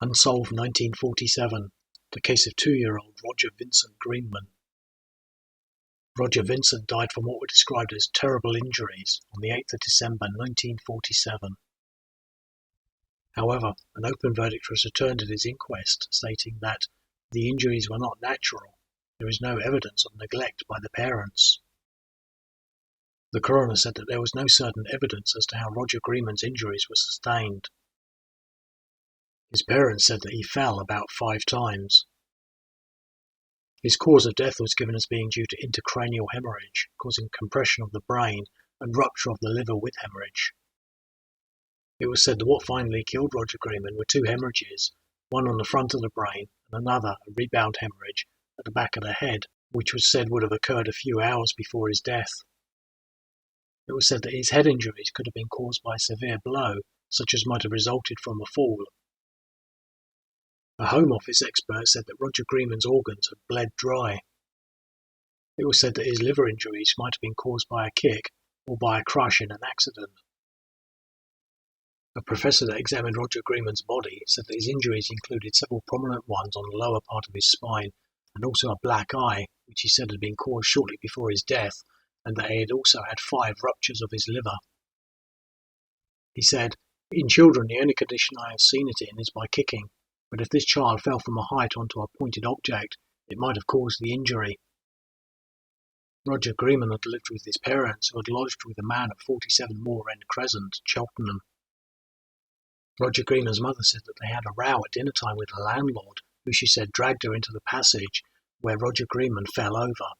Unsolved 1947, the case of 2-year-old Roger Vincent Greenman. Roger Vincent died from what were described as terrible injuries on the 8th of December 1947. However, an open verdict was returned at his inquest, stating that the injuries were not natural. There is no evidence of neglect by the parents. The coroner said that there was no certain evidence as to how Roger Greenman's injuries were sustained. His parents said that he fell about 5 times. His cause of death was given as being due to intracranial hemorrhage, causing compression of the brain and rupture of the liver with hemorrhage. It was said that what finally killed Roger Greenman were 2 hemorrhages, one on the front of the brain and another, a rebound hemorrhage, at the back of the head, which was said would have occurred a few hours before his death. It was said that his head injuries could have been caused by a severe blow, such as might have resulted from a fall. A Home Office expert said that Roger Greenman's organs had bled dry. It was said that his liver injuries might have been caused by a kick or by a crush in an accident. A professor that examined Roger Greenman's body said that his injuries included several prominent ones on the lower part of his spine and also a black eye, which he said had been caused shortly before his death, and that he had also had 5 ruptures of his liver. He said, "In children, the only condition I have seen it in is by kicking, but if this child fell from a height onto a pointed object, it might have caused the injury." Roger Greenman had lived with his parents, who had lodged with a man at 47 Moor End Crescent, Cheltenham. Roger Greenman's mother said that they had a row at dinner time with the landlord, who she said dragged her into the passage where Roger Greenman fell over.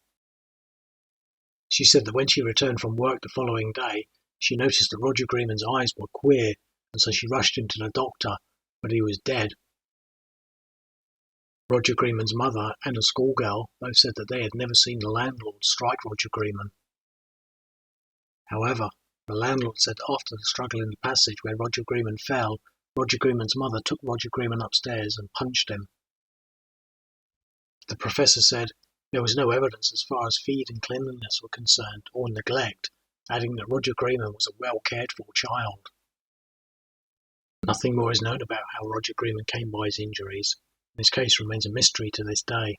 She said that when she returned from work the following day, she noticed that Roger Greenman's eyes were queer, and so she rushed him to the doctor, but he was dead. Roger Greenman's mother and a schoolgirl both said that they had never seen the landlord strike Roger Greenman. However, the landlord said that after the struggle in the passage where Roger Greenman fell, Roger Greenman's mother took Roger Greenman upstairs and punched him. The professor said there was no evidence as far as feed and cleanliness were concerned or neglect, adding that Roger Greenman was a well cared for child. Nothing more is known about how Roger Greenman came by his injuries. His case remains a mystery to this day.